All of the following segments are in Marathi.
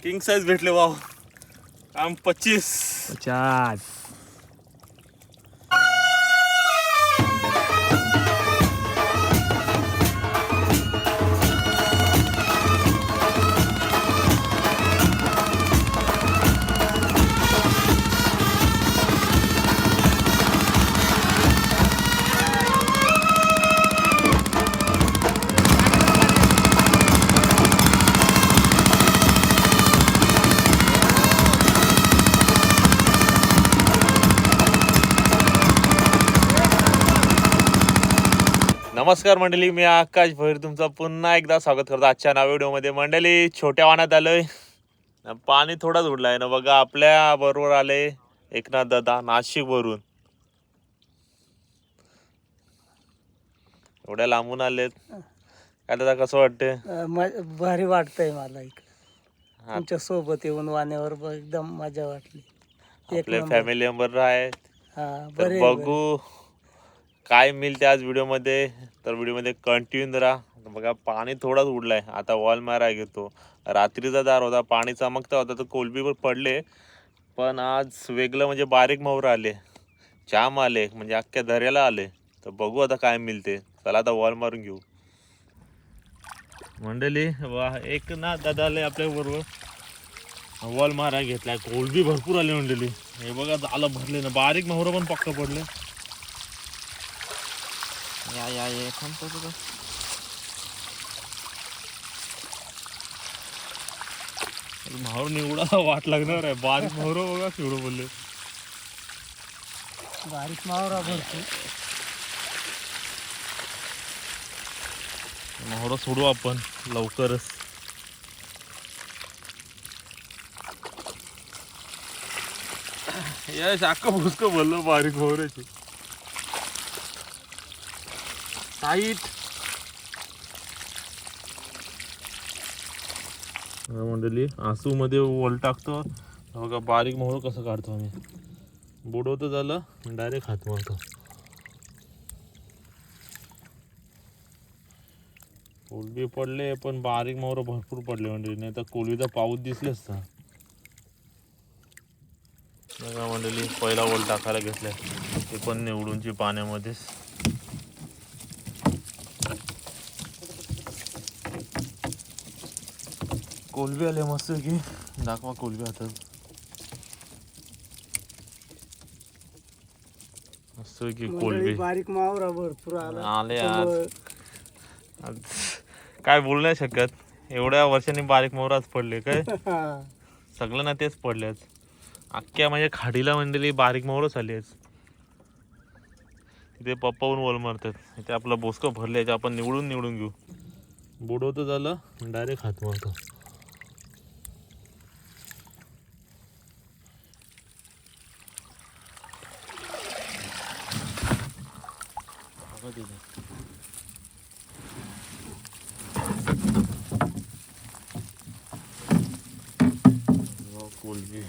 किंग साइज भेटले वाव. काम 25. 50. नमस्कार मंडळी, मी आकाश भैर तुमचं पुन्हा एकदा स्वागत करतो आजच्या नव्या व्हिडिओमध्ये. मंडळी, छोट्या वाहनात आलोय. पाणी थोडाच उडलाय ना बघा. आपल्या बरोबर आले एकनाथ दादा नाशिक वरून. एवढ्या लांबून आलेत. काय दादा, कसं वाटतंय? भारी वाटतंय मला इकडे तुमच्या सोबत येऊन वाण्यावर एकदम मजा वाटली. आपले फॅमिली मेंबर आहेत. हा, तर बघू काय मिळते आज व्हिडिओमध्ये. तर व्हिडिओमध्ये कंटिन्यू राहा. बघा, पाणी थोडाच उडलाय. आता वॉल मारा घेतो. रात्रीचा दार होता, पाणी चमकता होता तर कोलबीवर पडले. पण आज वेगळं म्हणजे बारीक मोहर आले, जाम आले, म्हणजे अख्ख्या दर्याला आले. तर बघू आता काय मिळते. चला आता वॉल मारून घेऊ. मंडळी, वा एक ना दादा आले आपल्या बरोबर. वॉल मारा घेतलाय. कोलबी भरपूर आले मंडळी. हे बघा झालं भरले ना. बारीक मोहर पण पक्का पडले. या या या थांबतो. मोहर निवडा वाट लागणार आहे. बारीक मोहर बघा केवढं बोलले. बारीक मावरा भरपूर. मोहर सोडू आपण लवकरच. या शाखा भुसक बोललो बारीक मोहराची साईट. मंडळी, आसू मध्ये वॉल टाकतो बघा. बारीक मोहर कसं काढतो आम्ही. बुडवतो झालं डायरेक्ट हात मारतो. कोलबी पडले पण बारीक मोहर भरपूर पडले मंडळी. नाही तर कोलबीचा पाऊस दिसले असता. बघा मंडळी, पहिला वॉल टाकायला घेतलाय. ते पण निवडूनची पाण्यामध्येच. कोलबी आले मस्त की. दाखवा कोलबी आता. मस्त की कोलबी बारीक मावरा भरपूर आले आज. काय बोलू नाही शकत. एवढ्या वर्षांनी बारीक मोहराच पडले काय. सगळं ना तेच पडले. अख्ख्या म्हणजे खाडीला मंडळी बारीक मोहरच आली आहेत. तिथे पप्पाहून वॉल मारतात. इथे आपलं बोसकं भरले. याचे आपण निवडून घेऊ. बुडवतो झालं डायरेक्ट हात मारतो. कोलबी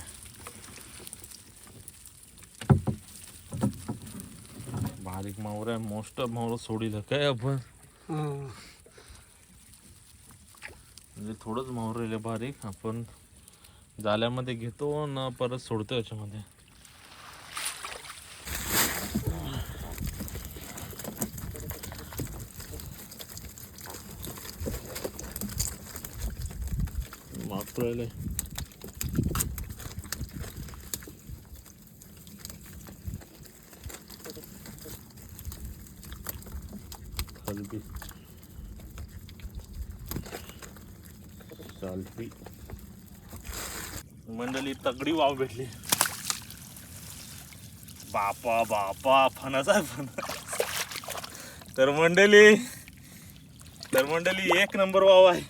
बारीक मावर आहे. मोस्ट ऑफ मावर सोडील काय आपण. म्हणजे थोडंच मावर राहिले बारीक. आपण जाल्यामध्ये घेतो ना परत सोडतो याच्यामध्ये. मागतो राहिले. खालबी चालती मंडळी. तगडी वाव भेटली. बापा बापा फणस आहे फणस. तर मंडळी एक नंबर वाव आहे.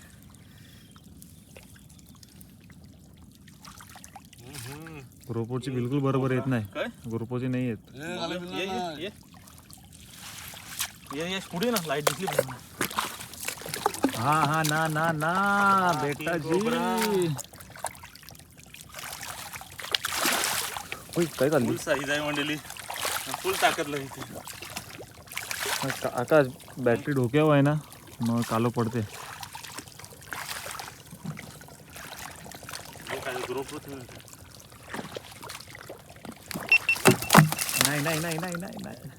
ग्रुपोची बिलकुल बरोबर येत नाही. काय ग्रुपोची नाही येत. ये पुढे ना लाईट दिसली. हा हा ना ना ना बेटा जी. काय फुल चालली साईज आहे मंडळी. फुल ताकद लागते. आकाश बॅटरी डोक्यावर आहे ना, मग कालो पडते. ग्रुप नाही नाही नाही नाही नाही नाही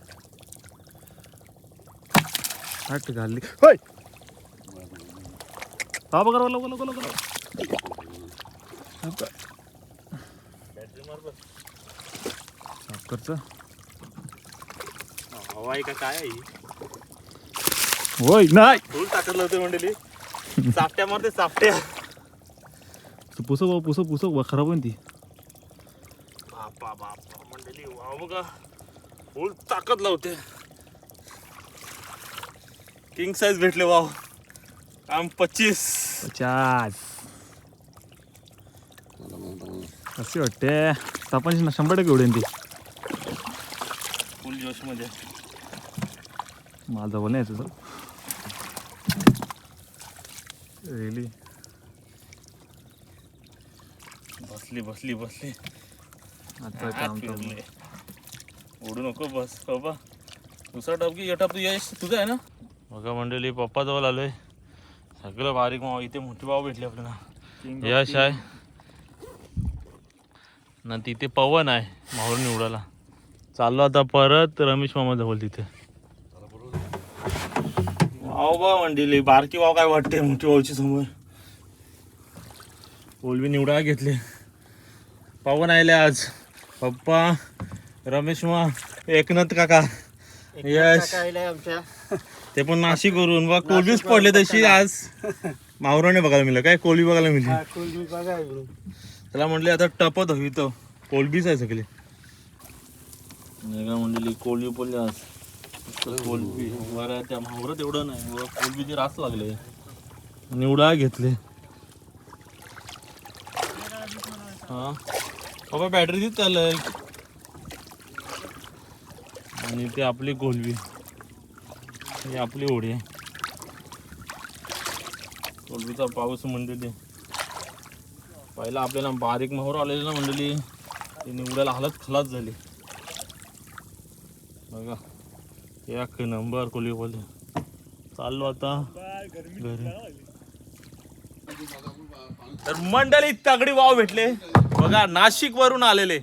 हट घालली होय हा बघा लवकर लवकर लवकर बॅटरी मार बस. साखरचं हवा आहे का काय आहे ही? होय नाही फुल टाकलं होतं मंडळी. चापट्या मारते चापट्या. पुसक पुसक पुसक खराब होईल ती बापा बापा मंडळी वाव बघा फुल ताकद लावते. किंग साईज भेटले वाव. काम 25. 50 कशी वाटते आपण 100% उडेन ती फुल जोश मध्ये. मला जवळ नाही यायचं रिली बसली बसली बसली. आता काम फिरले. ओढू नको बस बाबा. दुसरा टपकी या टप यश तुझा आहे ना. बघा मंडळी पप्पा जवळ आलोय. सगळं बारीक मावा इथे मोठी भाव भेटले आपल्याला. यश आहे ना तिथे पवन आहे माहूर निवडाला. चाललो आता परत रमेश मामा जवळ तिथे. वाव बा मंडळी बारकी वाव काय वाटते मोठी वावची समोर. कोलबी निवडा घेतले. पवन आले आज. पप्पा रमेश मा एकनाथ काका यश ते पण नाशिक वरून बघ कोलबीच पडले तशी आज. माहुराने बघायला मिळलं काय कोलबी बघायला मिळली. त्याला म्हटले आता टपत हवी तर कोलबीच आहे सगळे. म्हणली कोलबी पडली आज. कोलबी बरं त्या माहुरात एवढं नाही कोलबीचे रास लागले. निवडा घेतले. हा बाबा बॅटरी तीच चालेल. आणि ते आपली कोलबी ही आपली होडी आहे. कोलबीचा पाऊस मंडळी. पहिला आपल्याला बारीक मोहर आलेली ना मंडळी ते निवडायला हालत खलास झाली. बघा एक नंबर कोलबी बोलले. चाललो आता घरी. तर मंडळी तगडी वाव भेटले बघा. नाशिक वरून आलेले.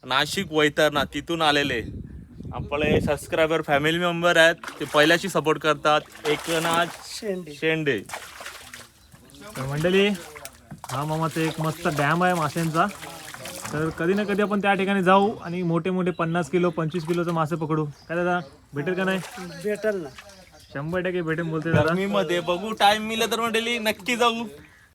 नाशिक वैतरणा तिथून आलेले आपले सबस्क्रायबर फॅमिली मेंबर आहेत. ते पहिल्याशी सपोर्ट करतात. एकनाथ शेंडे. तर मंडळी हा मामाचा एक मस्त डॅम आहे माशांचा. तर कधी ना कधी आपण त्या ठिकाणी जाऊ आणि मोठे मोठे 50 किलो 25 किलोचं मासे पकडू. काय दादा भेटेल का नाही. भेटल ना 100% भेटेल बोलते दादा. गरमीमध्ये बघू टाइम मिळाला तर मंडळी नक्की जाऊ.